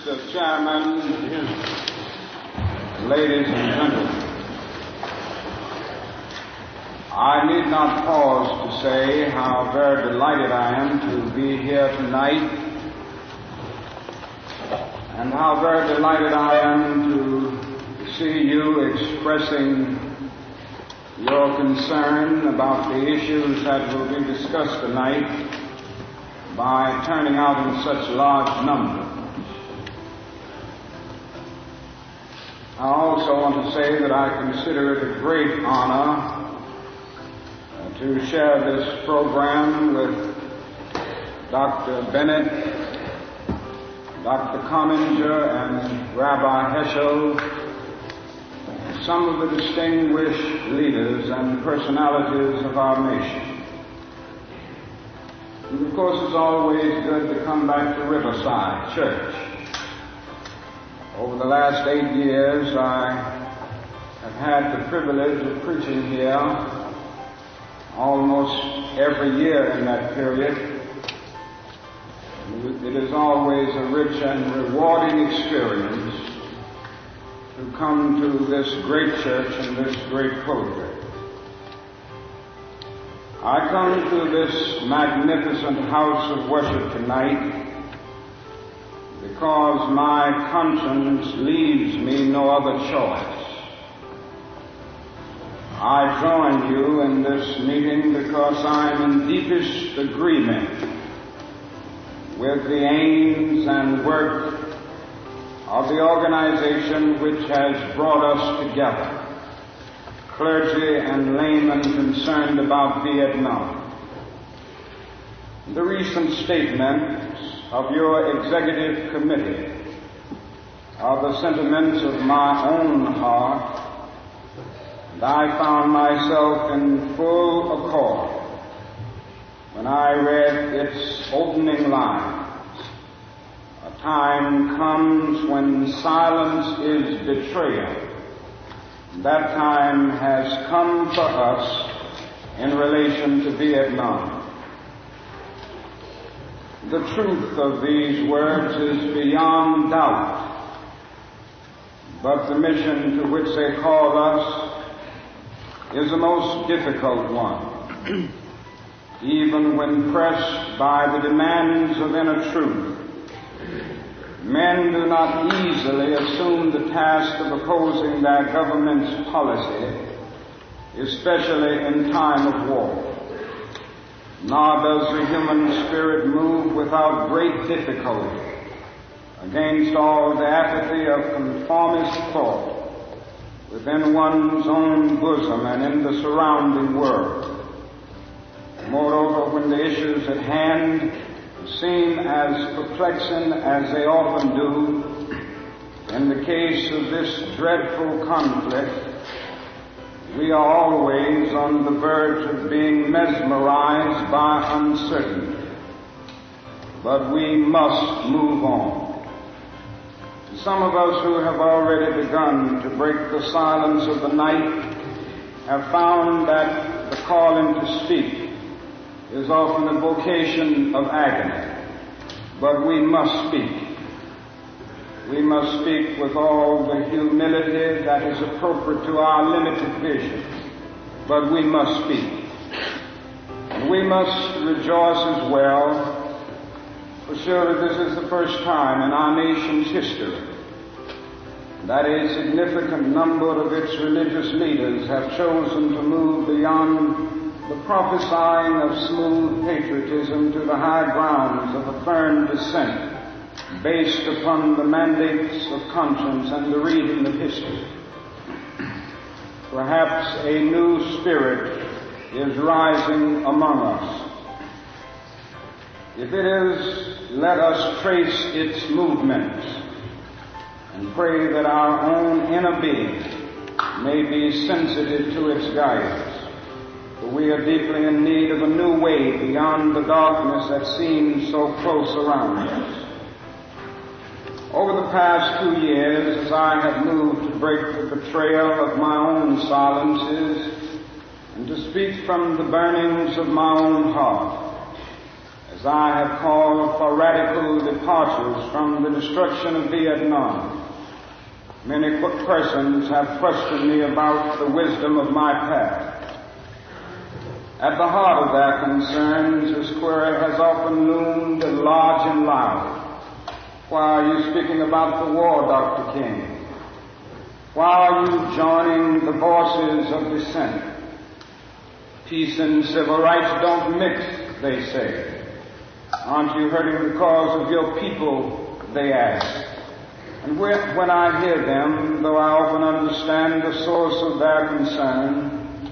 Mr. Chairman, ladies and gentlemen, I need not pause to say how very delighted I am to be here tonight, and how very delighted I am to see you expressing your concern about the issues that will be discussed tonight by turning out in such large numbers. I also want to say that I consider it a great honor to share this program with Dr. Bennett, Dr. Comminger, and Rabbi Heschel, some of the distinguished leaders and personalities of our nation. And of course, it's always good to come back to Riverside Church. Over the last 8 years, I have had the privilege of preaching here almost every year in that period. It is always a rich and rewarding experience to come to this great church and this great pulpit. I come to this magnificent house of worship tonight because my conscience leaves me no other choice. I join you in this meeting because I'm in deepest agreement with the aims and work of the organization which has brought us together, clergy and laymen concerned about Vietnam. The recent statements of your executive committee are the sentiments of my own heart, and I found myself in full accord when I read its opening lines. A time comes when silence is betrayal. That time has come for us in relation to Vietnam. The truth of these words is beyond doubt, but the mission to which they call us is a most difficult one. Even when pressed by the demands of inner truth, men do not easily assume the task of opposing their government's policy, especially in time of war. Nor does the human spirit move without great difficulty against all the apathy of conformist thought within one's own bosom and in the surrounding world. Moreover, when the issues at hand seem as perplexing as they often do, in the case of this dreadful conflict, we are always on the verge of being mesmerized by uncertainty. But we must move on. Some of us who have already begun to break the silence of the night have found that the calling to speak is often a vocation of agony. But we must speak. We must speak with all the humility that is appropriate to our limited vision. But we must speak. And we must rejoice as well, for surely this is the first time in our nation's history that a significant number of its religious leaders have chosen to move beyond the prophesying of smooth patriotism to the high grounds of a firm dissent based upon the mandates of conscience and the reading of history. Perhaps a new spirit is rising among us. If it is, let us trace its movements and pray that our own inner being may be sensitive to its guidance. For we are deeply in need of a new way beyond the darkness that seems so close around us. Over the past 2 years, as I have moved to break the betrayal of my own silences and to speak from the burnings of my own heart, as as I have called for radical departures from the destruction of Vietnam, many persons have questioned me about the wisdom of my path. At the heart of their concerns, this query has often loomed large and loud. Why are you speaking about the war, Dr. King? Why are you joining the voices of dissent? Peace and civil rights don't mix, they say. Aren't you hurting the cause of your people, they ask. And when I hear them, though I often understand the source of their concern,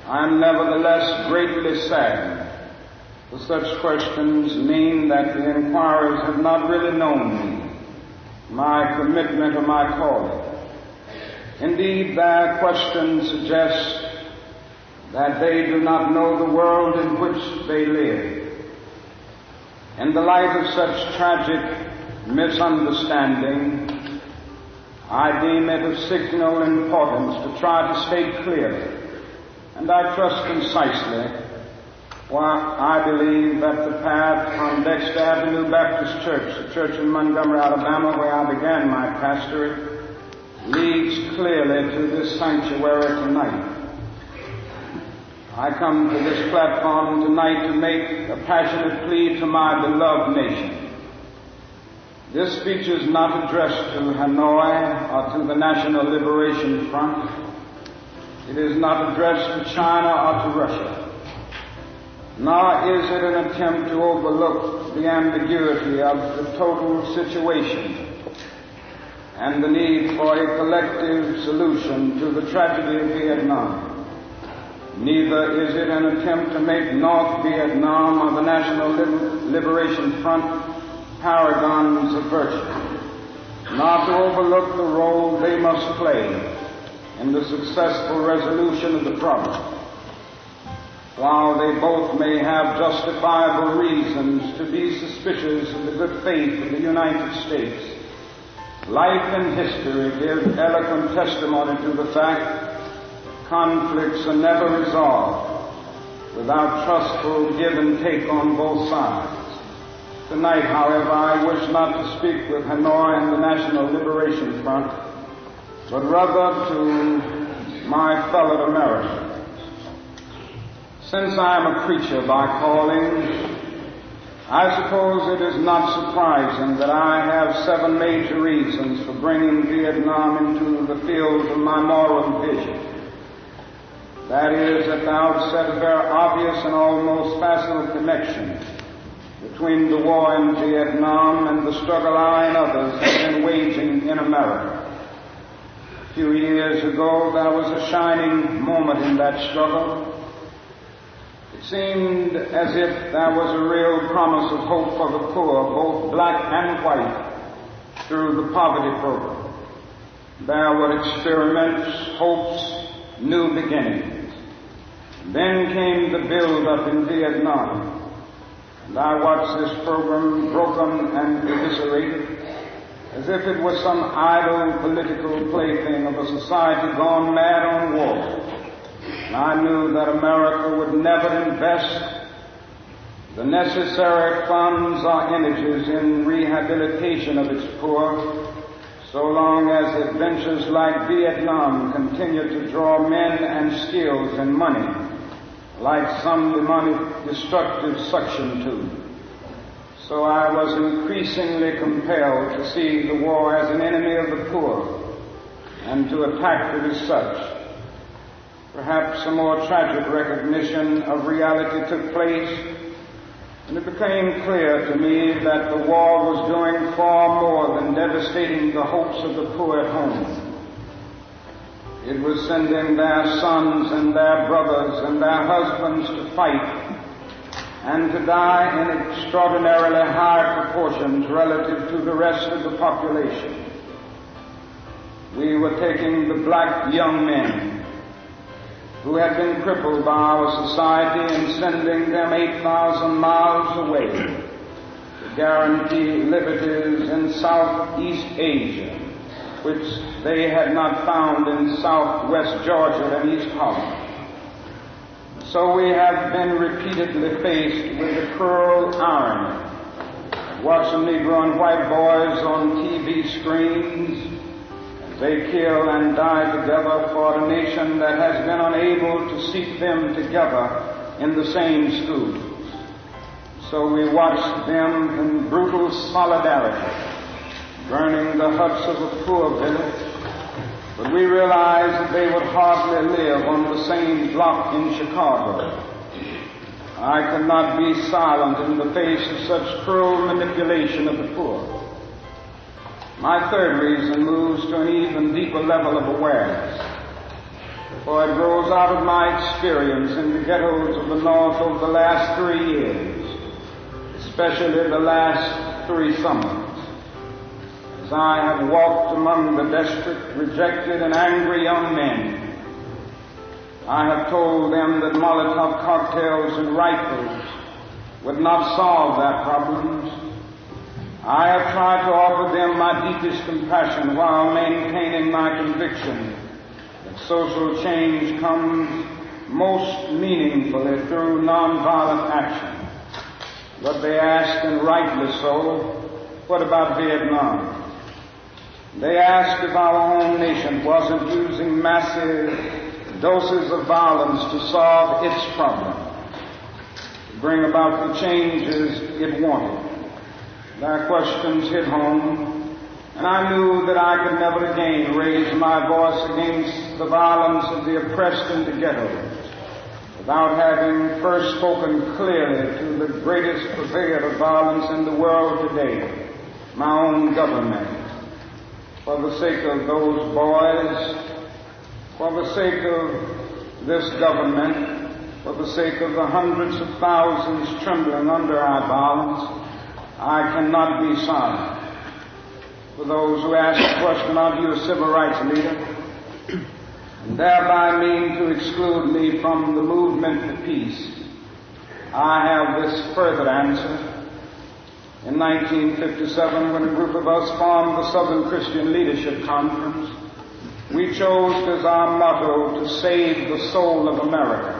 I am nevertheless greatly saddened, for such questions mean that the inquirers have not really known me, my commitment or my calling. Indeed, their questions suggest that they do not know the world in which they live. In the light of such tragic misunderstanding, I deem it of signal importance to try to state clearly, and I trust concisely, why I believe that the path from Dexter Avenue Baptist Church, the church in Montgomery, Alabama, where I began my pastorate, leads clearly to this sanctuary tonight. I come to this platform tonight to make a passionate plea to my beloved nation. This speech is not addressed to Hanoi or to the National Liberation Front. It is not addressed to China or to Russia. Nor is it an attempt to overlook the ambiguity of the total situation and the need for a collective solution to the tragedy of Vietnam. Neither is it an attempt to make North Vietnam or the National Liberation Front paragons of virtue, nor to overlook the role they must play in the successful resolution of the problem. While they both may have justifiable reasons to be suspicious of the good faith of the United States, life and history give eloquent testimony to the fact conflicts are never resolved without trustful give and take on both sides. Tonight, however, I wish not to speak with Hanoi and the National Liberation Front, but rather to my fellow Americans. Since I am a preacher by calling, I suppose it is not surprising that I have 7 major reasons for bringing Vietnam into the field of my moral vision. That is, at the outset, a very obvious and almost facile connection between the war in Vietnam and the struggle I and others have been waging in America. A few years ago, there was a shining moment in that struggle. It seemed as if there was a real promise of hope for the poor, both black and white, through the poverty program. There were experiments, hopes, new beginnings. Then came the build-up in Vietnam, and I watched this program broken and eviscerated as if it was some idle political plaything of a society gone mad on war. And I knew that America would never invest the necessary funds or energies in rehabilitation of its poor so long as adventures like Vietnam continue to draw men and skills and money like some demonic destructive suction tube. So I was increasingly compelled to see the war as an enemy of the poor and to attack it as such. Perhaps a more tragic recognition of reality took place, and it became clear to me that the war was doing far more than devastating the hopes of the poor at home. It was sending their sons and their brothers and their husbands to fight and to die in extraordinarily high proportions relative to the rest of the population. We were taking the black young men who had been crippled by our society and sending them 8,000 miles away to guarantee liberties in Southeast Asia, which they had not found in Southwest Georgia and East Holland. So we have been repeatedly faced with the cruel irony of watching Negro and white boys on TV screens as they kill and die together for a nation that has been unable to seat them together in the same schools. So we watch them in brutal solidarity, burning the huts of a poor village, but we realize that they would hardly live on the same block in Chicago. I could not be silent in the face of such cruel manipulation of the poor. My third reason moves to an even deeper level of awareness, for it grows out of my experience in the ghettos of the North over the last 3 years, especially the last 3 summers. As I have walked among the desperate, rejected, and angry young men, I have told them that Molotov cocktails and rifles would not solve their problems. I have tried to offer them my deepest compassion while maintaining my conviction that social change comes most meaningfully through nonviolent action. But they ask, and rightly so, what about Vietnam? They ask if our own nation wasn't using massive doses of violence to solve its problem, to bring about the changes it wanted. Their questions hit home, and I knew that I could never again raise my voice against the violence of the oppressed in the ghettos without having first spoken clearly to the greatest purveyor of violence in the world today, my own government. For the sake of those boys, for the sake of this government, for the sake of the hundreds of thousands trembling under our violence, I cannot be silent. For those who ask the question, are you a civil rights leader? And thereby mean to exclude me from the movement for peace, I have this further answer. In 1957, when a group of us formed the Southern Christian Leadership Conference, we chose as our motto to save the soul of America.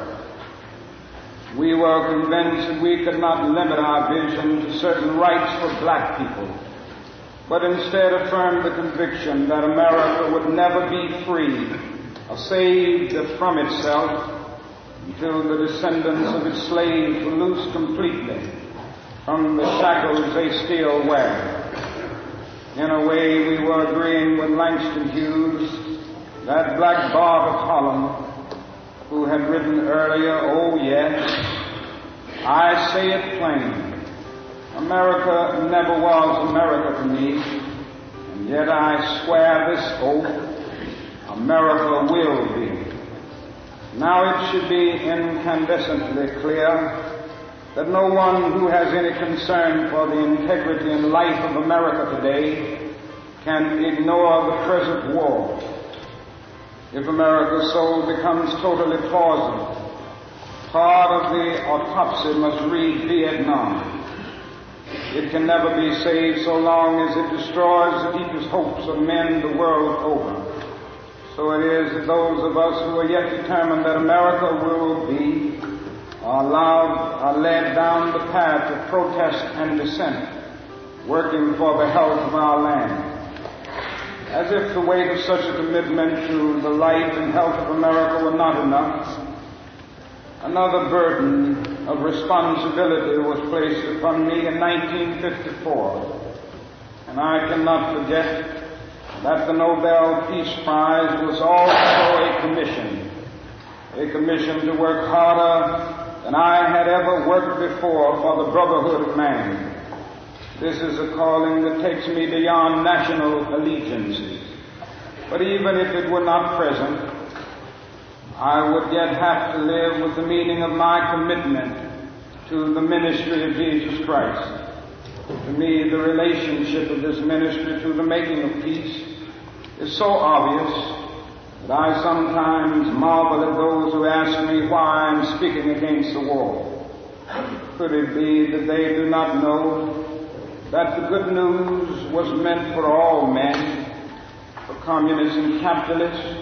We were convinced that we could not limit our vision to certain rights for black people, but instead affirmed the conviction that America would never be free or saved from itself until the descendants of its slaves were loosed completely from the shackles they still wear. In a way, we were agreeing with Langston Hughes, that black bard of Holland, who had written earlier, "Oh yes, I say it plain, America never was America to me, and yet I swear this oath, America will be." Now it should be incandescently clear that no one who has any concern for the integrity and life of America today can ignore the present war. If America's soul becomes totally poisoned, part of the autopsy must read Vietnam. It can never be saved so long as it destroys the deepest hopes of men the world over. So it is that those of us who are yet determined that America will be are led down the path of protest and dissent, working for the health of our land. As if the weight of such a commitment to the life and health of America were not enough, another burden of responsibility was placed upon me in 1954, and I cannot forget that the Nobel Peace Prize was also a commission to work harder than I had ever worked before for the brotherhood of man. This is a calling that takes me beyond national allegiances. But even if it were not present, I would yet have to live with the meaning of my commitment to the ministry of Jesus Christ. To me, the relationship of this ministry to the making of peace is so obvious that I sometimes marvel at those who ask me why I'm speaking against the war. Could it be that they do not know that the good news was meant for all men, for communists and capitalists,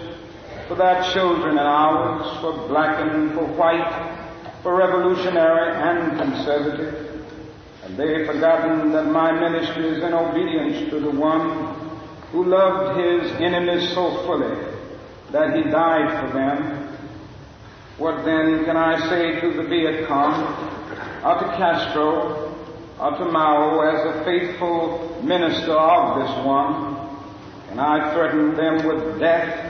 for their children and ours, for black and for white, for revolutionary and conservative. Have they forgotten that my ministry is in obedience to the one who loved his enemies so fully that he died for them? What then can I say to the Viet Cong, or to Castro, or to Mao as a faithful minister of this one? Can I threaten them with death?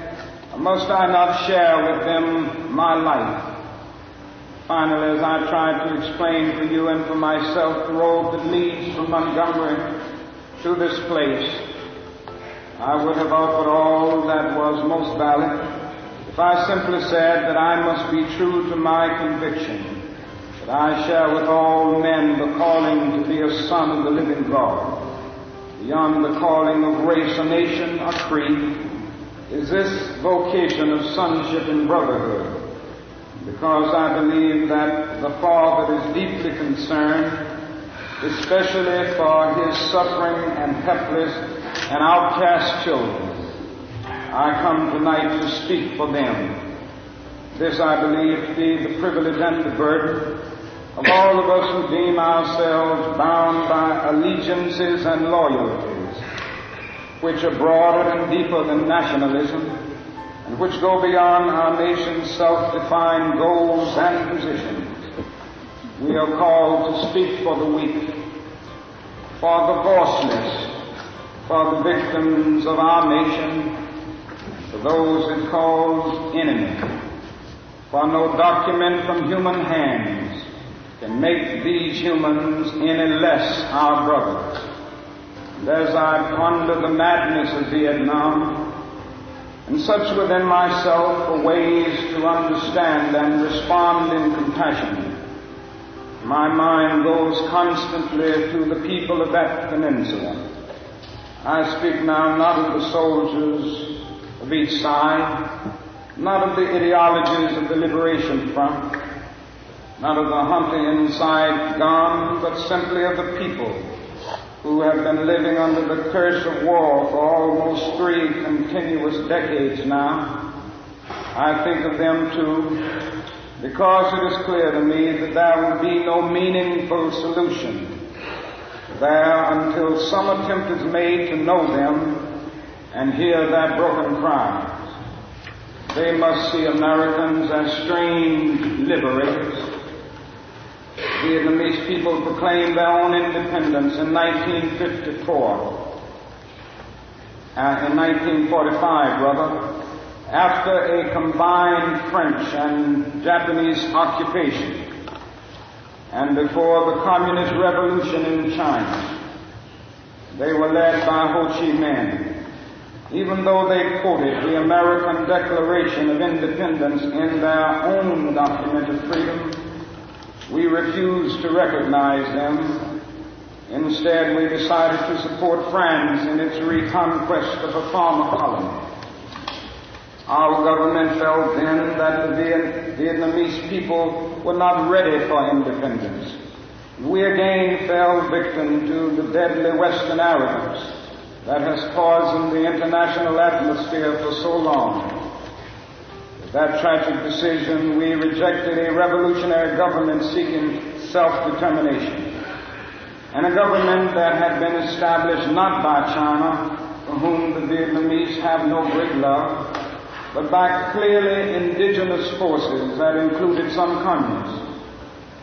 Or must I not share with them my life? Finally, as I tried to explain to you and for myself the road that leads from Montgomery to this place, I would have offered all that was most valid if I simply said that I must be true to my conviction, that I share with all men the calling to be a son of the living God. Beyond the calling of race or nation or creed is this vocation of sonship and brotherhood, because I believe that the Father is deeply concerned, especially for his suffering and helpless and outcast children. I come tonight to speak for them. This I believe to be the privilege and the burden of all of us who deem ourselves bound by allegiances and loyalties, which are broader and deeper than nationalism, and which go beyond our nation's self-defined goals and positions. We are called to speak for the weak, for the voiceless, for the victims of our nation, for those it calls enemy. For no document from human hands can make these humans any less our brothers. And as I ponder the madness of Vietnam, and search within myself for ways to understand and respond in compassion, my mind goes constantly to the people of that peninsula. I speak now not of the soldiers of each side, not of the ideologies of the Liberation Front, not of the hunting inside gone, but simply of the people who have been living under the curse of war for almost 3 continuous decades now. I think of them too, because it is clear to me that there will be no meaningful solution there until some attempt is made to know them and hear their broken cries. They must see Americans as strange liberators. Vietnamese people proclaimed their own independence in 1954, in 1945 rather, after a combined French and Japanese occupation, and before the Communist Revolution in China. They were led by Ho Chi Minh. Even though they quoted the American Declaration of Independence in their own document of freedom, we refused to recognize them. Instead, we decided to support France in its reconquest of a former colony. Our government felt then that the Vietnamese people were not ready for independence. We again fell victim to the deadly Western arrogance that has poisoned the international atmosphere for so long. With that tragic decision, we rejected a revolutionary government seeking self-determination, and a government that had been established not by China, for whom the Vietnamese have no great love, but by clearly indigenous forces that included some communists.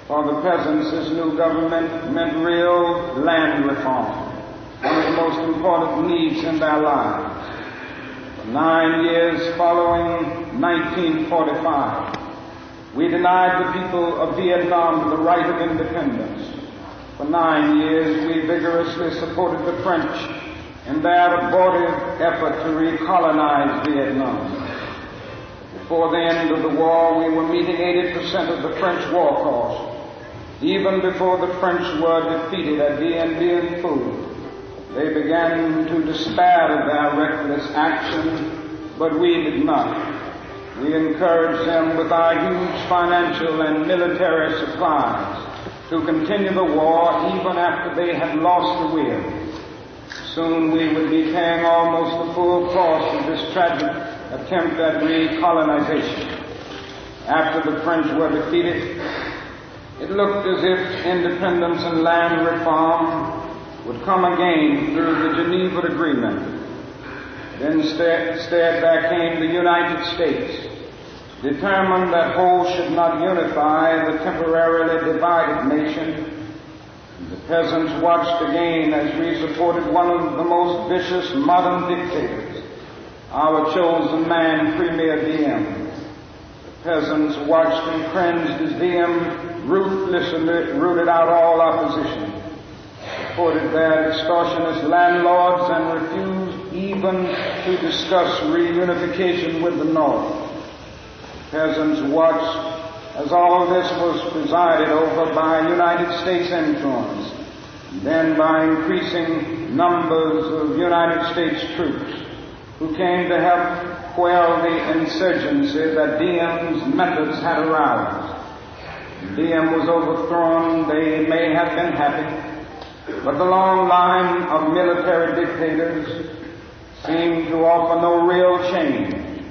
For the peasants, this new government meant real land reform, one of the most important needs in their lives. For 9 years following 1945, we denied the people of Vietnam the right of independence. For 9 years, we vigorously supported the French in their abortive effort to recolonize Vietnam. Before the end of the war, we were meeting 80% of the French war cost. Even before the French were defeated at Dien Bien Phu, they began to despair of their reckless action, but we did not. We encouraged them with our huge financial and military supplies to continue the war even after they had lost the will. Soon we would be paying almost the full cost of this tragic attempt at recolonization. After the French were defeated, It looked as if independence and land reform would come again through the Geneva Agreement. Instead, there came the United States, determined that whole should not unify the temporarily divided nation. The peasants watched again as we supported one of the most vicious modern dictators, our chosen man, Premier Diem. The peasants watched and cringed as Diem ruthlessly rooted out all opposition, supported their extortionist landlords, and refused even to discuss reunification with the North. The peasants watched as all of this was presided over by United States influence, and then by increasing numbers of United States troops who came to help quell the insurgency that Diem's methods had aroused. Diem was overthrown. They may have been happy, but the long line of military dictators seemed to offer no real change,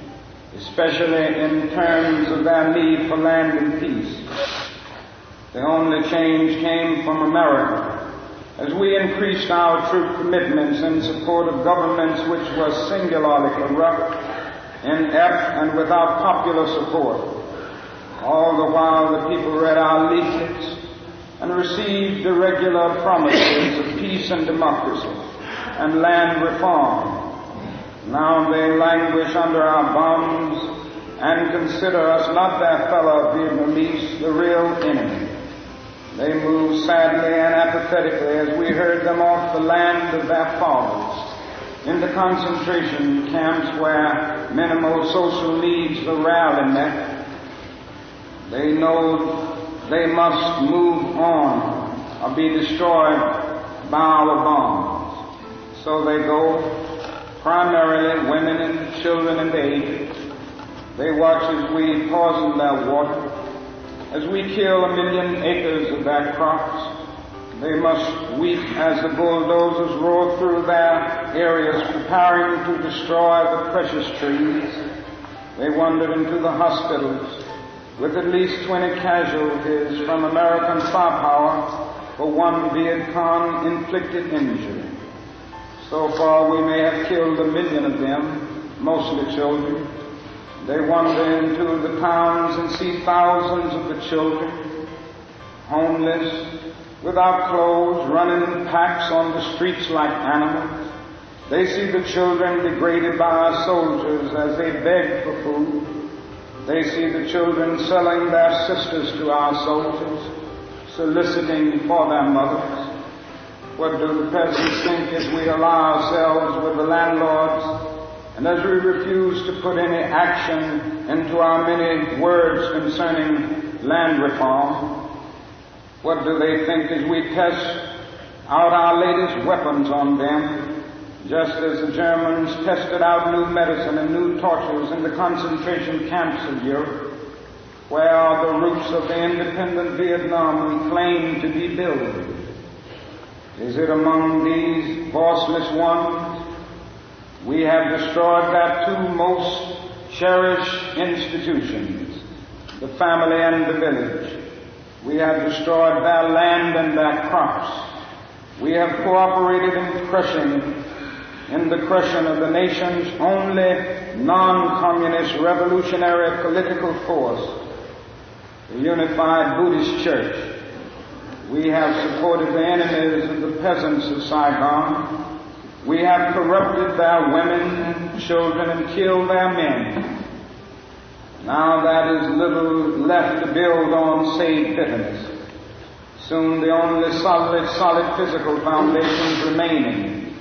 especially in terms of their need for land and peace. The only change came from America, as we increased our troop commitments in support of governments which were singularly corrupt, inept, and without popular support. All the while the people read our leaflets and received the regular promises of peace and democracy and land reform. Now they languish under our bombs and consider us not their fellow Vietnamese, the real enemy. They move sadly and apathetically as we herd them off the land of their fathers into concentration camps where minimal social needs are rarely met. They know they must move on or be destroyed by our bombs. So they go, primarily women and children and babies. They watch as we poison their water, as we kill 1 million acres of their crops. They must weep as the bulldozers roar through their areas preparing to destroy the precious trees. They wandered into the hospitals with at least 20 casualties from American firepower for one Viet Cong inflicted injury. So far we may have killed 1 million of them, mostly children. They wander into the towns and see thousands of the children, homeless, without clothes, running in packs on the streets like animals. They see the children degraded by our soldiers as they beg for food. They see the children selling their sisters to our soldiers, soliciting for their mothers. What do the peasants think as we ally ourselves with the landlords, and as we refuse to put any action into our many words concerning land reform? What do they think as we test out our latest weapons on them, just as the Germans tested out new medicine and new tortures in the concentration camps of Europe? Where are the roots of the independent Vietnam we claim to be building? Is it among these voiceless ones? We have destroyed their two most cherished institutions, the family and the village. We have destroyed their land and their crops. We have cooperated in the crushing of the nation's only non-communist revolutionary political force, the Unified Buddhist Church. We have supported the enemies of the peasants of Saigon. We have corrupted their women and children and killed their men. Now that is little left to build on save bitterness. Soon the only solid physical foundations remaining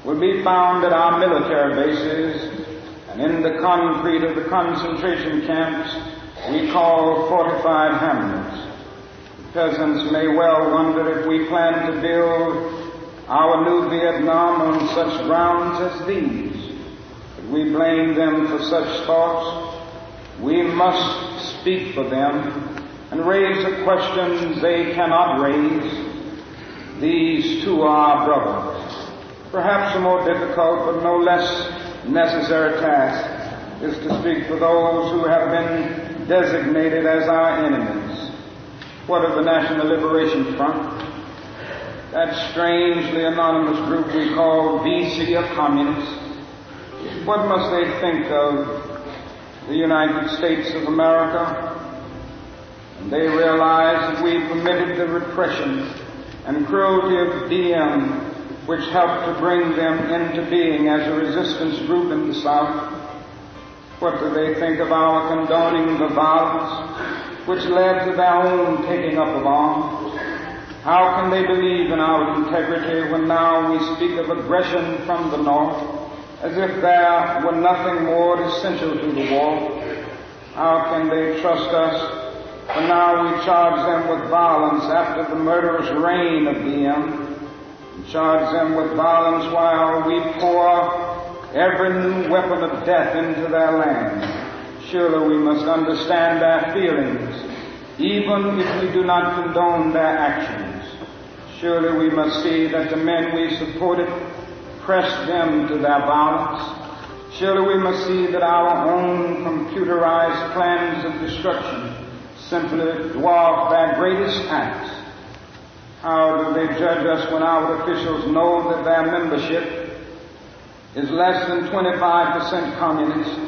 will be found at our military bases and in the concrete of the concentration camps we call fortified hamlets. Peasants may well wonder if we plan to build our new Vietnam on such grounds as these. If we blame them for such thoughts, we must speak for them and raise the questions they cannot raise. These too are our brothers. Perhaps a more difficult but no less necessary task is to speak for those who have been designated as our enemies. What of the National Liberation Front? That strangely anonymous group we call VC of communists. What must they think of the United States of America? And they realize that we permitted the repression and cruelty of DM, which helped to bring them into being as a resistance group in the South. What do they think of our condoning the violence which led to their own taking up of arms? How can they believe in our integrity when now we speak of aggression from the North as if there were nothing more essential to the war? How can they trust us when now we charge them with violence after the murderous reign of DM? We charge them with violence while we pour every new weapon of death into their land. Surely we must understand their feelings, even if we do not condone their actions. Surely we must see that the men we supported pressed them to their violence. Surely we must see that our own computerized plans of destruction simply dwarf their greatest acts. How do they judge us when our officials know that their membership is less than 25% communist,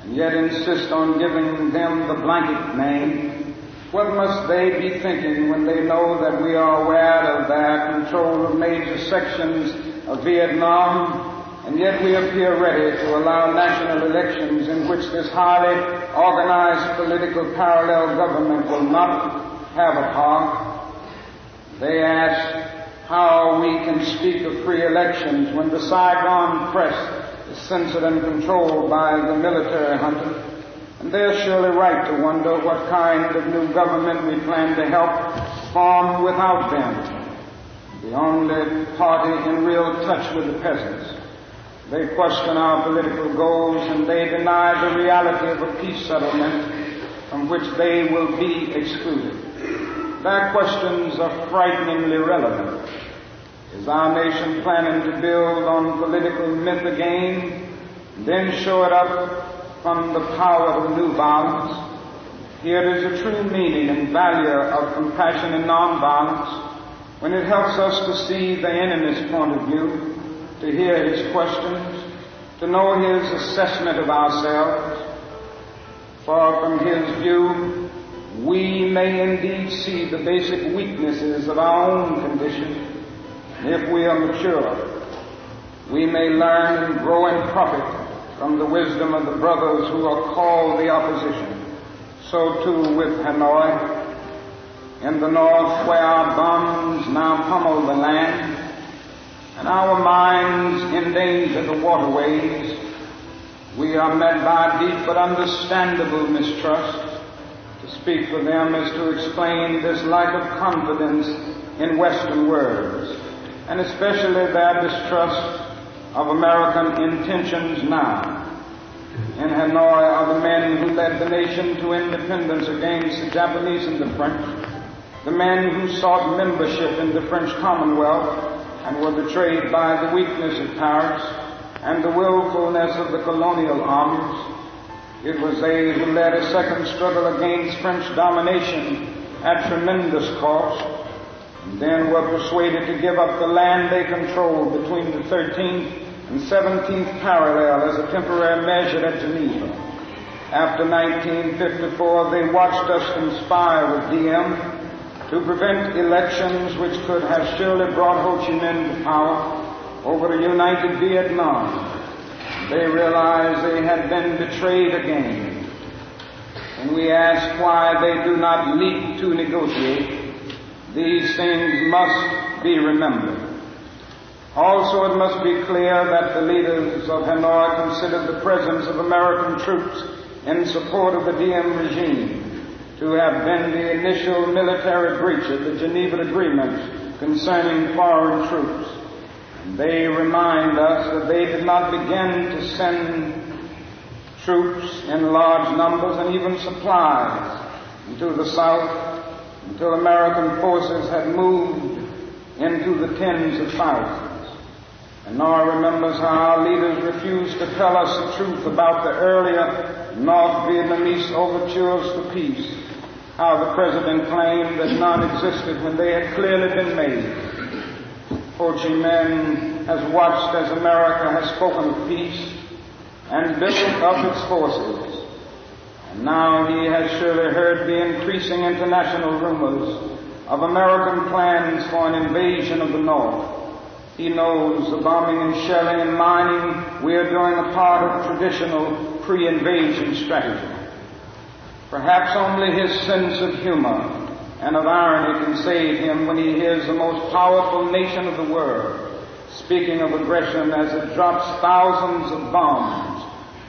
and yet insist on giving them the blanket name? What must they be thinking when they know that we are aware of their control of major sections of Vietnam, and yet we appear ready to allow national elections in which this highly organized political parallel government will not have a part? They ask how we can speak of free elections when the Saigon press is censored and controlled by the military junta. And they're surely right to wonder what kind of new government we plan to help form without them, the only party in real touch with the peasants. They question our political goals, and they deny the reality of a peace settlement from which they will be excluded. Their questions are frighteningly relevant. Is our nation planning to build on political myth again, and then show it up from the power of new violence? Here is a true meaning and value of compassion and nonviolence when it helps us to see the enemy's point of view, to hear his questions, to know his assessment of ourselves. For from his view, we may indeed see the basic weaknesses of our own condition. If we are mature, we may learn and grow and profit from the wisdom of the brothers who are called the opposition. So too with Hanoi. In the north, where our bombs now pummel the land, and our mines endanger the waterways, we are met by deep but understandable mistrust. To speak for them is to explain this lack of confidence in Western words, and especially their distrust of American intentions now. In Hanoi are the men who led the nation to independence against the Japanese and the French, the men who sought membership in the French Commonwealth and were betrayed by the weakness of Paris and the willfulness of the colonial armies. It was they who led a second struggle against French domination at tremendous cost, and then were persuaded to give up the land they controlled between the 13th and 17th parallel as a temporary measure at Geneva. After 1954, they watched us conspire with DM to prevent elections which could have surely brought Ho Chi Minh to power over a united Vietnam. They realized they had been betrayed again. And we ask why they do not leap to negotiate. These things must be remembered. Also, it must be clear that the leaders of Hanoi considered the presence of American troops in support of the DM regime to have been the initial military breach of the Geneva Agreement concerning foreign troops. And they remind us that they did not begin to send troops in large numbers and even supplies into the South until American forces had moved into the tens of thousands. And Nora remembers how our leaders refused to tell us the truth about the earlier North Vietnamese overtures for peace, how the President claimed that none existed when they had clearly been made. Ho Chi Minh has watched as America has spoken of peace and built up its forces. And now he has surely heard the increasing international rumors of American plans for an invasion of the North. He knows the bombing and shelling and mining we are doing a part of traditional pre-invasion strategy. Perhaps only his sense of humor and of irony can save him when he hears the most powerful nation of the world speaking of aggression as it drops thousands of bombs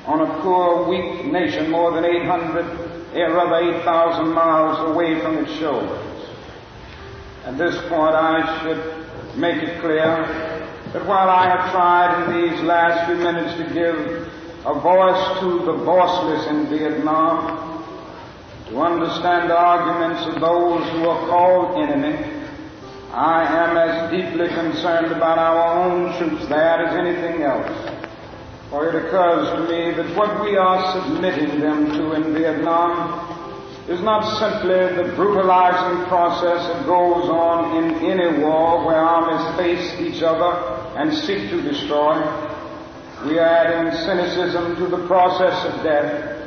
on a poor, weak nation more than 8,000 miles away from its shores. At this point, I should make it clear that while I have tried in these last few minutes to give a voice to the voiceless in Vietnam, to understand the arguments of those who are called enemy, I am as deeply concerned about our own troops there as anything else. For it occurs to me that what we are submitting them to in Vietnam is not simply the brutalizing process that goes on in any war where armies face each other and seek to destroy. We are adding cynicism to the process of death.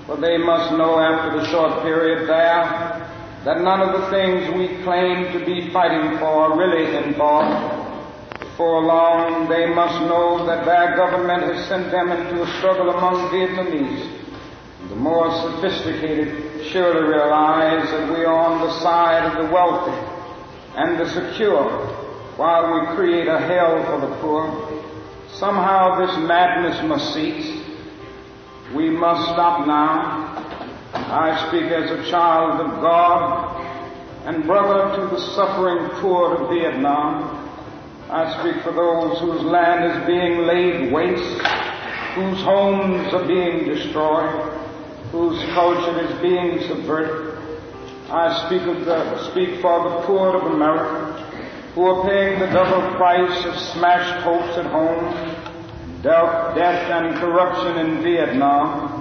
For they must know after the short period there that none of the things we claim to be fighting for are really involved. Before long, they must know that their government has sent them into a struggle among Vietnamese. The more sophisticated surely realize that we are on the side of the wealthy and the secure while we create a hell for the poor. Somehow this madness must cease. We must stop now. I speak as a child of God and brother to the suffering poor of Vietnam. I speak for those whose land is being laid waste, whose homes are being destroyed, whose culture is being subverted. I speak for the poor of America, who are paying the double price of smashed hopes at home, death and corruption in Vietnam.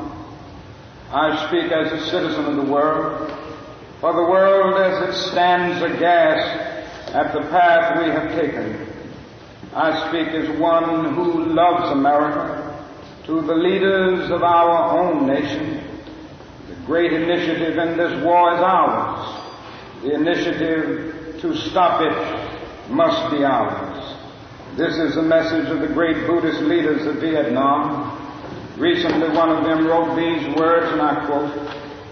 I speak as a citizen of the world, for the world as it stands aghast at the path we have taken. I speak as one who loves America, to the leaders of our own nation. The great initiative in this war is ours. The initiative to stop it must be ours. This is the message of the great Buddhist leaders of Vietnam. Recently, one of them wrote these words, and I quote,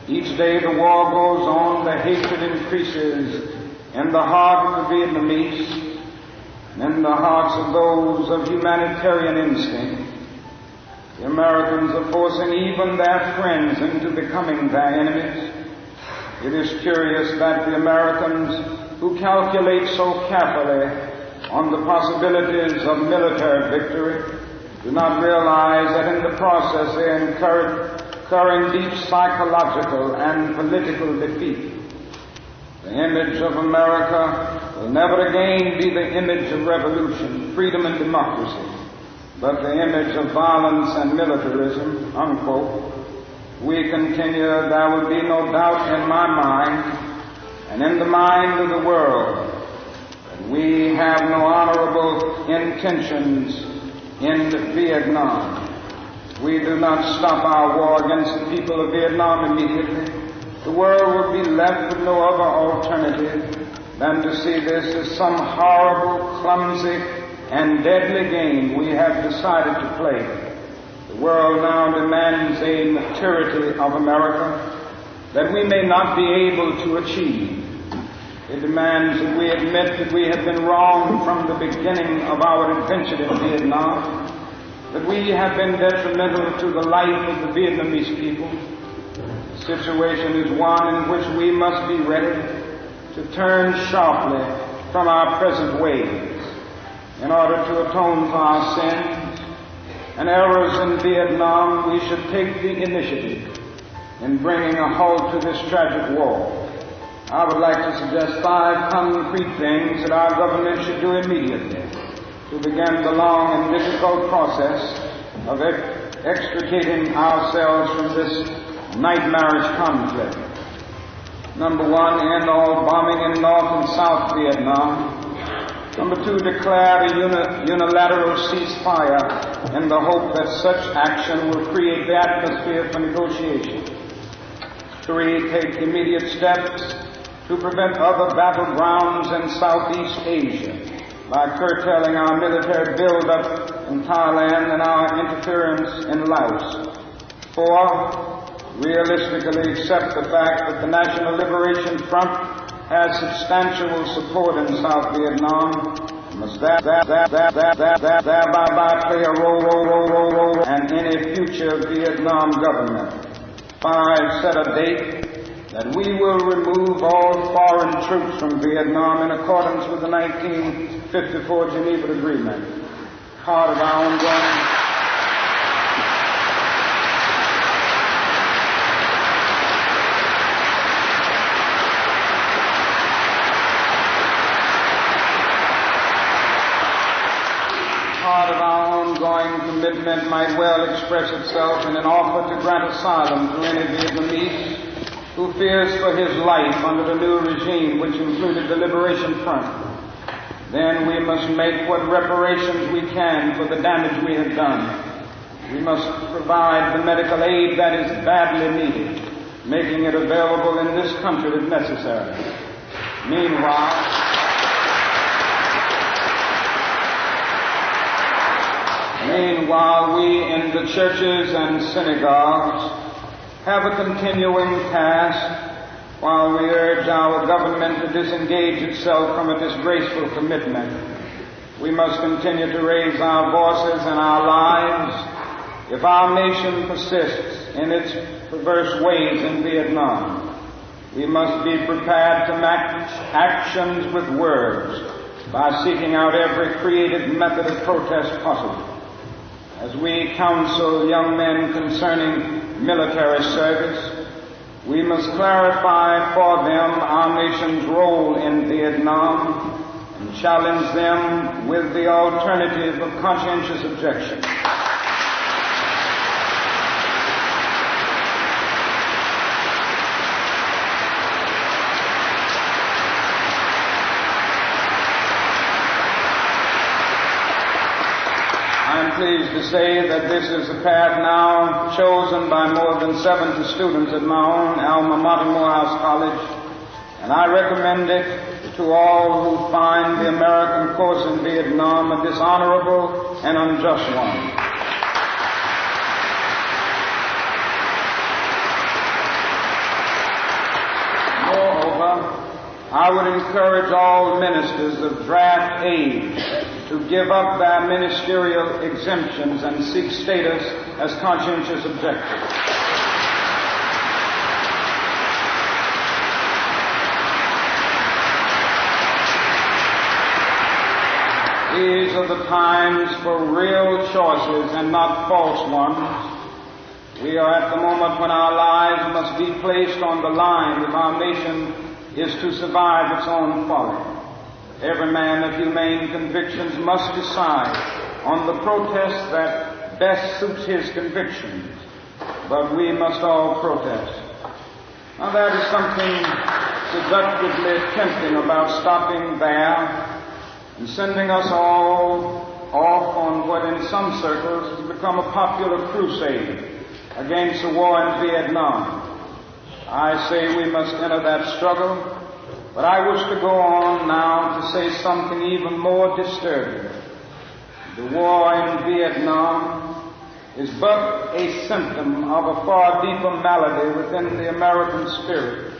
"Each day the war goes on, the hatred increases in the heart of the Vietnamese, and in the hearts of those of humanitarian instinct. The Americans are forcing even their friends into becoming their enemies. It is curious that the Americans, who calculate so carefully on the possibilities of military victory, do not realize that in the process they are incurring deep psychological and political defeat. The image of America will never again be the image of revolution, freedom, and democracy, but the image of violence and militarism," unquote. We continue, "There will be no doubt in my mind and in the mind of the world that we have no honorable intentions in Vietnam. We do not stop our war against the people of Vietnam immediately. The world will be left with no other alternative than to see this as some horrible, clumsy, and deadly game we have decided to play. The world now demands a maturity of America that we may not be able to achieve. It demands that we admit that we have been wrong from the beginning of our adventure in Vietnam, that we have been detrimental to the life of the Vietnamese people. The situation is one in which we must be ready to turn sharply from our present ways in order to atone for our sins and errors in Vietnam. We should take the initiative in bringing a halt to this tragic war. I would like to suggest 5 concrete things that our government should do immediately to begin the long and difficult process of extricating ourselves from this nightmarish conflict. Number one, end all bombing in North and South Vietnam. Number two, declare a unilateral ceasefire in the hope that such action will create the atmosphere for negotiation. Three, take immediate steps to prevent other battlegrounds in Southeast Asia by curtailing our military buildup in Thailand and our interference in Laos. Four, realistically accept the fact that the National Liberation Front has substantial support in South Vietnam, must thereby play a role in any future Vietnam government. Five, set a date that we will remove all foreign troops from Vietnam in accordance with the 1954 Geneva Agreement. Part of our ongoing commitment might well express itself in an offer to grant asylum to any Vietnamese who fears for his life under the new regime, which included the Liberation Front. Then we must make what reparations we can for the damage we have done. We must provide the medical aid that is badly needed, making it available in this country if necessary. Meanwhile, we in the churches and synagogues have a continuing task while we urge our government to disengage itself from a disgraceful commitment. We must continue to raise our voices and our lives if our nation persists in its perverse ways in Vietnam. We must be prepared to match actions with words by seeking out every creative method of protest possible. As we counsel young men concerning military service, we must clarify for them our nation's role in Vietnam and challenge them with the alternative of conscientious objection. I'm pleased to say that this is the path now chosen by more than 70 students at my own alma mater, Morehouse College, and I recommend it to all who find the American course in Vietnam a dishonorable and unjust one. Moreover, I would encourage all ministers of draft age to give up their ministerial exemptions and seek status as conscientious objectors. These are the times for real choices and not false ones. We are at the moment when our lives must be placed on the line if our nation is to survive its own folly. Every man of humane convictions must decide on the protest that best suits his convictions, but we must all protest. Now there is something seductively tempting about stopping there and sending us all off on what in some circles has become a popular crusade against the war in Vietnam. I say we must enter that struggle, but I wish to go on now to say something even more disturbing. The war in Vietnam is but a symptom of a far deeper malady within the American spirit.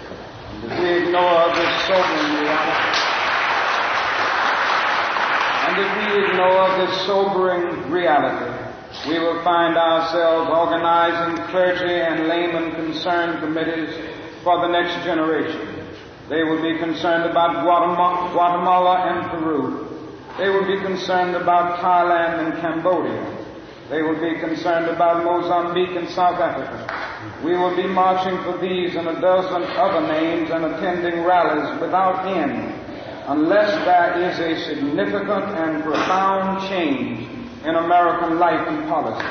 And if we ignore this sobering reality, we will find ourselves organizing clergy and laymen concerned committees for the next generation. They will be concerned about Guatemala and Peru. They will be concerned about Thailand and Cambodia. They will be concerned about Mozambique and South Africa. We will be marching for these and a dozen other names and attending rallies without end unless there is a significant and profound change in American life and policy.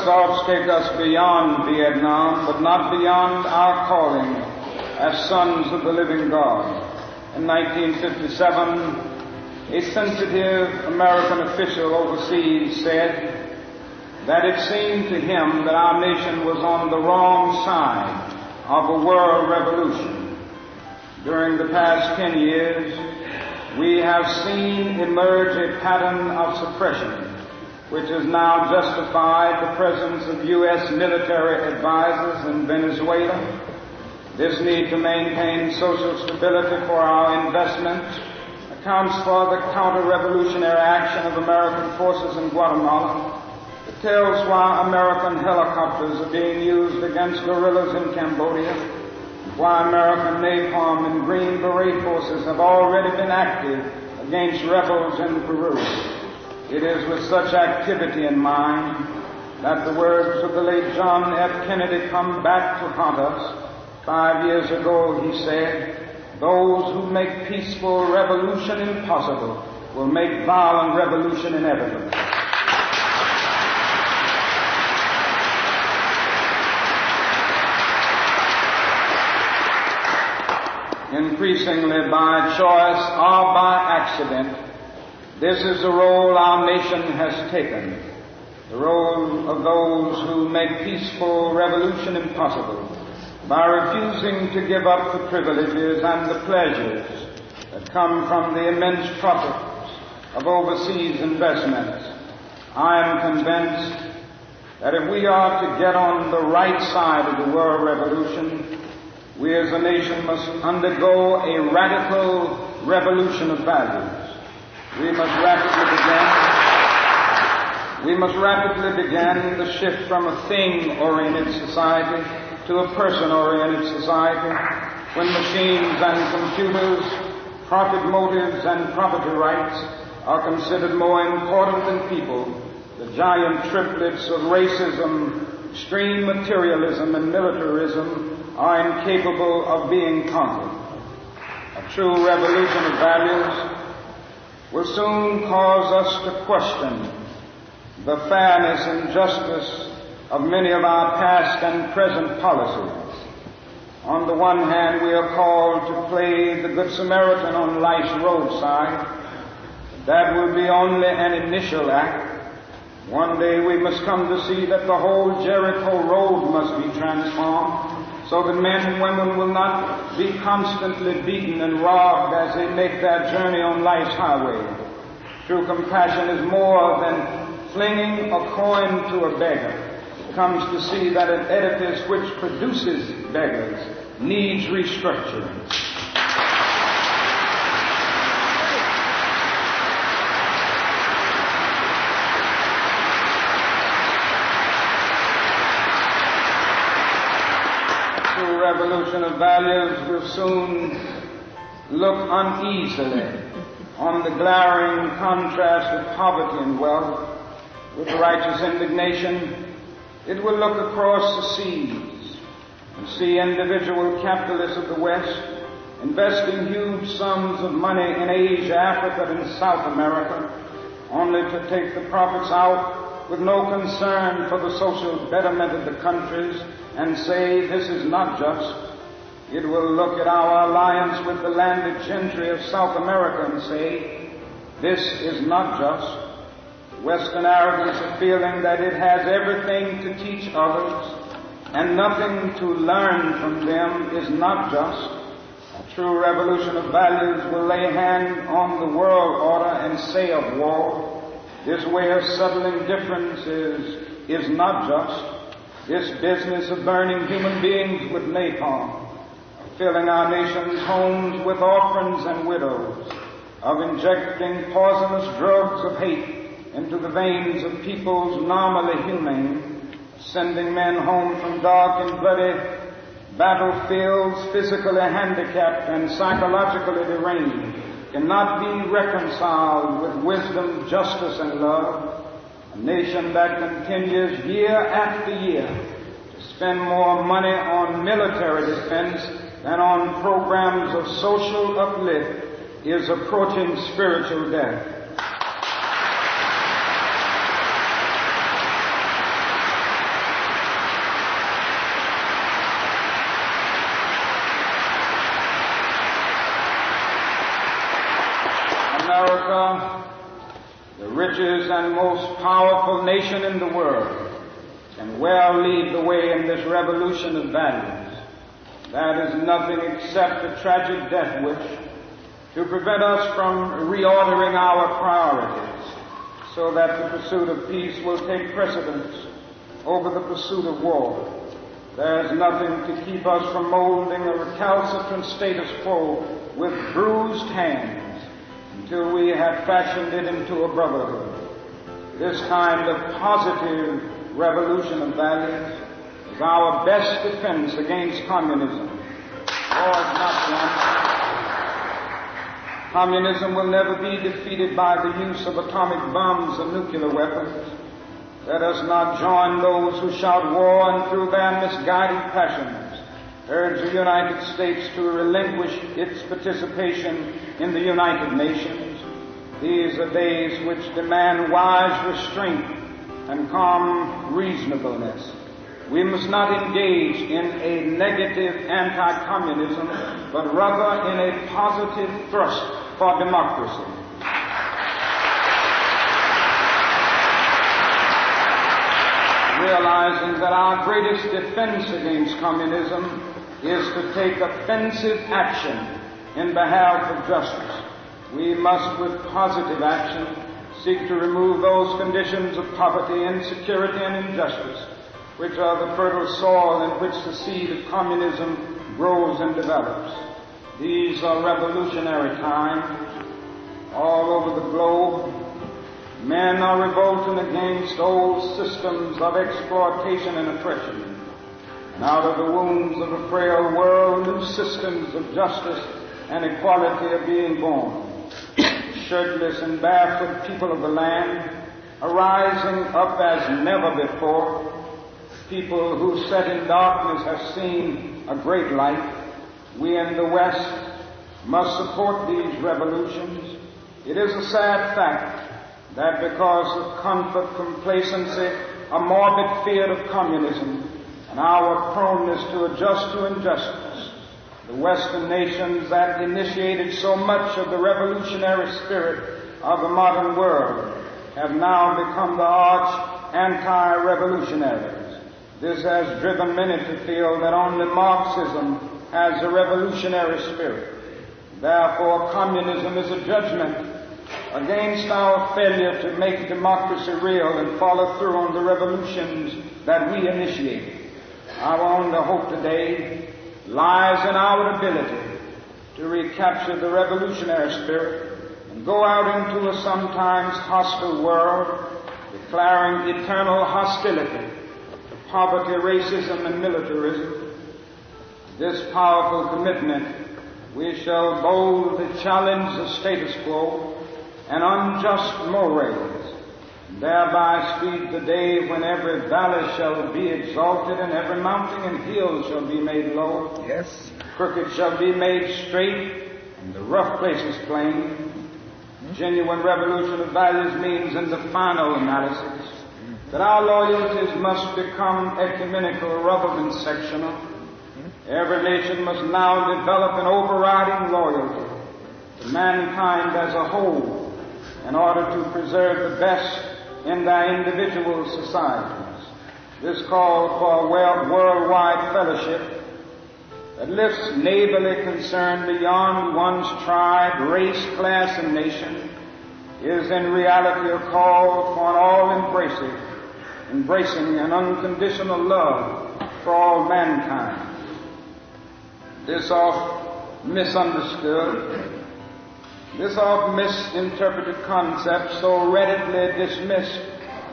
thoughts take us beyond Vietnam, but not beyond our calling as sons of the living God. In 1957, a sensitive American official overseas said that it seemed to him that our nation was on the wrong side of a world revolution. During the past 10 years, we have seen emerge a pattern of suppression, which has now justified the presence of U.S. military advisors in Venezuela. This need to maintain social stability for our investment accounts for the counter-revolutionary action of American forces in Guatemala. It tells why American helicopters are being used against guerrillas in Cambodia, why American napalm and Green Beret forces have already been active against rebels in Peru. It is with such activity in mind that the words of the late John F. Kennedy come back to haunt us. 5 years ago he said, "Those who make peaceful revolution impossible will make violent revolution inevitable." Increasingly by choice or by accident, this is the role our nation has taken, the role of those who make peaceful revolution impossible by refusing to give up the privileges and the pleasures that come from the immense profits of overseas investments. I am convinced that if we are to get on the right side of the world revolution, we as a nation must undergo a radical revolution of values. We must rapidly begin the shift from a thing-oriented society to a person-oriented society, when machines and computers, profit motives and property rights are considered more important than people. The giant triplets of racism, extreme materialism, and militarism are incapable of being conquered. A true revolution of values will soon cause us to question the fairness and justice of many of our past and present policies. On the one hand, we are called to play the Good Samaritan on life's roadside. That will be only an initial act. One day we must come to see that the whole Jericho road must be transformed, so that men and women will not be constantly beaten and robbed as they make their journey on life's highway. True compassion is more than flinging a coin to a beggar. It comes to see that an edifice which produces beggars needs restructuring. Revolution of values will soon look uneasily on the glaring contrast of poverty and wealth. With righteous indignation, it will look across the seas and see individual capitalists of the West investing huge sums of money in Asia, Africa, and South America, only to take the profits out with no concern for the social betterment of the countries and say, "This is not just." It will look at our alliance with the landed gentry of South America and say, "This is not just." Western arrogance of feeling that it has everything to teach others and nothing to learn from them is not just. A true revolution of values will lay hand on the world order and say of war, "This way of settling differences is not just." This business of burning human beings with napalm, of filling our nation's homes with orphans and widows, of injecting poisonous drugs of hate into the veins of peoples normally humane, sending men home from dark and bloody battlefields, physically handicapped and psychologically deranged, cannot be reconciled with wisdom, justice, and love. A nation that continues year after year to spend more money on military defense than on programs of social uplift is approaching spiritual death. richest and most powerful nation in the world can well lead the way in this revolution of values. That is nothing except a tragic death wish to prevent us from reordering our priorities so that the pursuit of peace will take precedence over the pursuit of war. There is nothing to keep us from molding a recalcitrant status quo with bruised hands until we have fashioned it into a brotherhood. This kind of positive revolution of values is our best defense against communism. War is not one. Communism will never be defeated by the use of atomic bombs and nuclear weapons. Let us not join those who shout war and through their misguided passions urge the United States to relinquish its participation in the United Nations. These are days which demand wise restraint and calm reasonableness. We must not engage in a negative anti-communism, but rather in a positive thrust for democracy. Realizing that our greatest defense against communism is to take offensive action in behalf of justice. We must, with positive action, seek to remove those conditions of poverty, insecurity, and injustice which are the fertile soil in which the seed of communism grows and develops. These are revolutionary times. All over the globe, men are revolting against old systems of exploitation and oppression. And out of the wombs of a frail world, new systems of justice and equality are being born. Shirtless and barefoot people of the land are rising up as never before. People who sat in darkness have seen a great light. We in the West must support these revolutions. It is a sad fact that because of comfort, complacency, a morbid fear of communism, and our proneness to adjust to injustice, the Western nations that initiated so much of the revolutionary spirit of the modern world have now become the arch anti-revolutionaries. This has driven many to feel that only Marxism has a revolutionary spirit. Therefore, communism is a judgment against our failure to make democracy real and follow through on the revolutions that we initiated. Our only hope today lies in our ability to recapture the revolutionary spirit and go out into a sometimes hostile world, declaring eternal hostility to poverty, racism, and militarism. This powerful commitment, we shall boldly challenge the status quo and unjust mores, and thereby speed the day when every valley shall be exalted and every mountain and hill shall be made low. Yes. Crooked shall be made straight, and the rough places plain. Genuine revolution of values means, in the final analysis, that our loyalties must become ecumenical rather than sectional. Every nation must now develop an overriding loyalty to mankind as a whole in order to preserve the best in their individual societies. This call for a worldwide fellowship that lifts neighborly concern beyond one's tribe, race, class, and nation is in reality a call for an all-embracing and unconditional love for all mankind. This oft misinterpreted concept, so readily dismissed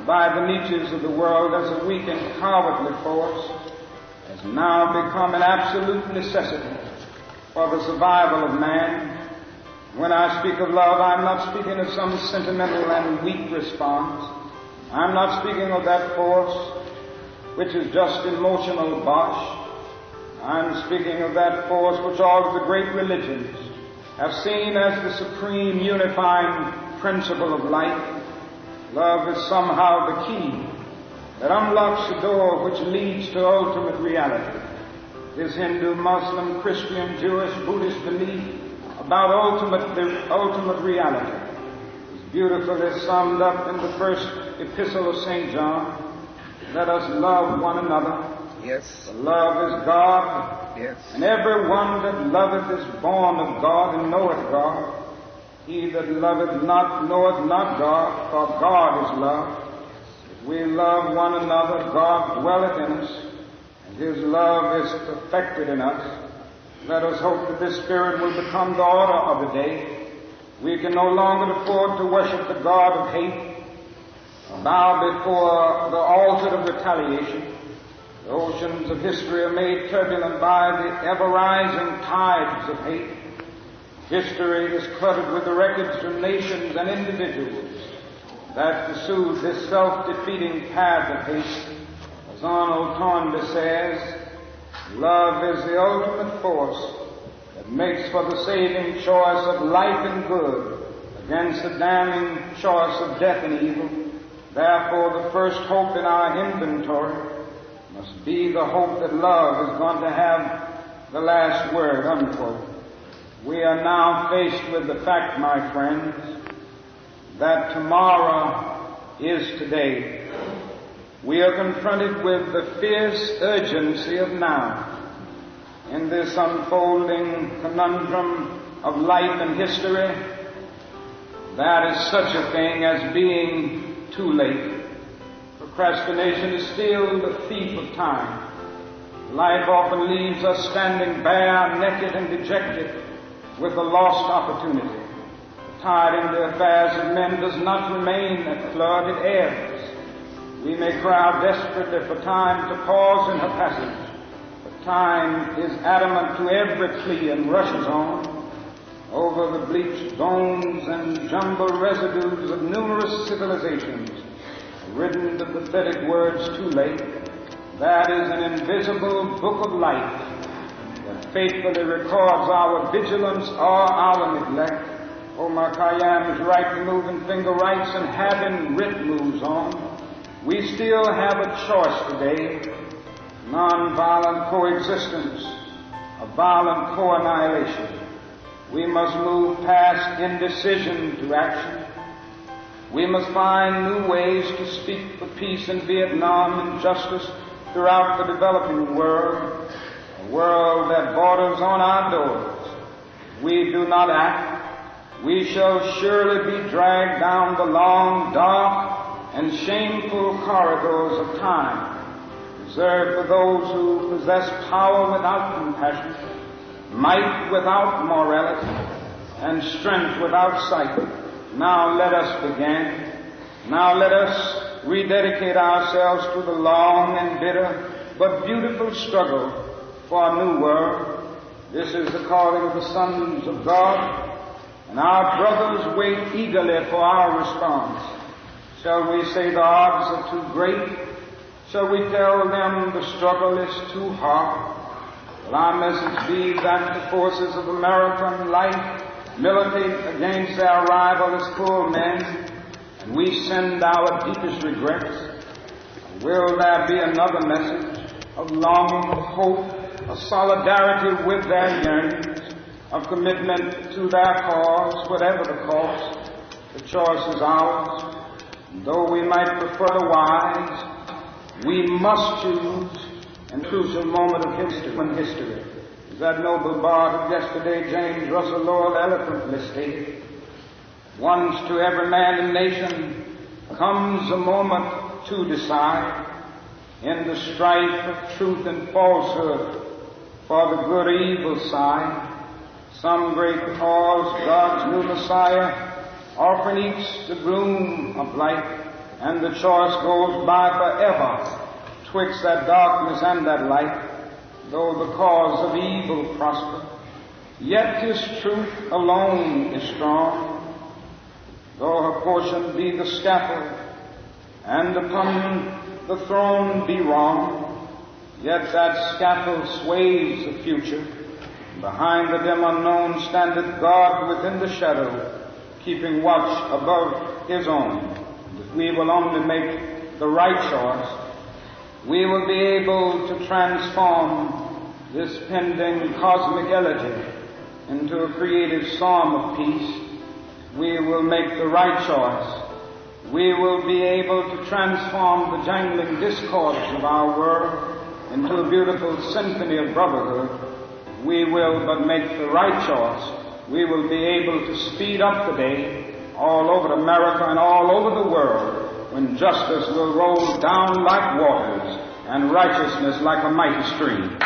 by the Nietzsches of the world as a weak and cowardly force, has now become an absolute necessity for the survival of man. When I speak of love, I'm not speaking of some sentimental and weak response. I'm not speaking of that force which is just emotional bosh. I'm speaking of that force which all of the great religions have seen as the supreme unifying principle of life. Love is somehow the key that unlocks the door which leads to ultimate reality. This Hindu, Muslim, Christian, Jewish, Buddhist belief about ultimate reality is beautifully summed up in the first epistle of St. John. Let us love one another. Yes. For love is God. Yes. And every one that loveth is born of God and knoweth God. He that loveth not knoweth not God, for God is love. If we love one another, God dwelleth in us, and His love is perfected in us. Let us hope that this Spirit will become the order of the day. We can no longer afford to worship the God of hate, bow before the altar of retaliation. The oceans of history are made turbulent by the ever-rising tides of hate. History is cluttered with the records of nations and individuals that pursued this self-defeating path of hate. As Arnold Toynbee says, love is the ultimate force that makes for the saving choice of life and good against the damning choice of death and evil. Therefore, the first hope in our inventory must be the hope that love is going to have the last word, unquote. We are now faced with the fact, my friends, that tomorrow is today. We are confronted with the fierce urgency of now. In this unfolding conundrum of life and history, there is such a thing as being too late. Procrastination is still the thief of time. Life often leaves us standing bare, naked, and dejected with a lost opportunity. The tide in the affairs of men does not remain at flood, it ebbs. We may cry out desperately for time to pause in her passage, but time is adamant to every plea and rushes on over the bleached bones and jumbled residues of numerous civilizations, written the pathetic words, too late. That is an invisible book of life that faithfully records our vigilance or our neglect. Omar Khayyam's right to moving finger writes, and having writ moves on. We still have a choice today: non-violent coexistence, a violent co-annihilation. We must move past indecision to action. We must find new ways to speak for peace in Vietnam and justice throughout the developing world, a world that borders on our doors. If we do not act, we shall surely be dragged down the long, dark, and shameful corridors of time, reserved for those who possess power without compassion, might without morality, and strength without sight. Now let us begin. Now let us rededicate ourselves to the long and bitter but beautiful struggle for a new world. This is the calling of the sons of God, and our brothers wait eagerly for our response. Shall we say the odds are too great? Shall we tell them the struggle is too hard? Will our message be that the forces of American life militate against their rival as poor men, and we send our deepest regrets? Will there be another message of longing, of hope, of solidarity with their yearnings, of commitment to their cause, whatever the cost? The choice is ours. And though we might prefer the wise, we must choose in the crucial moment of history. As that noble bard of yesterday, James Russell Lowell, eloquently stated, once to every man and nation comes a moment to decide in the strife of truth and falsehood for the good or evil side. Some great cause, God's new Messiah, often eats the gloom of light, and the choice goes by forever twixt that darkness and that light. Though the cause of evil prosper, yet His truth alone is strong. Though her portion be the scaffold, and upon the throne be wrong, yet that scaffold sways the future. Behind the dim unknown standeth God within the shadow, keeping watch above His own. And if we will only make the right choice, we will be able to transform this pending cosmic elegy into a creative psalm of peace. we will make the right choice. We will be able to transform the jangling discords of our world into a beautiful symphony of brotherhood. We will but make the right choice. We will be able to speed up the day all over America and all over the world when justice will roll down like waters and righteousness like a mighty stream.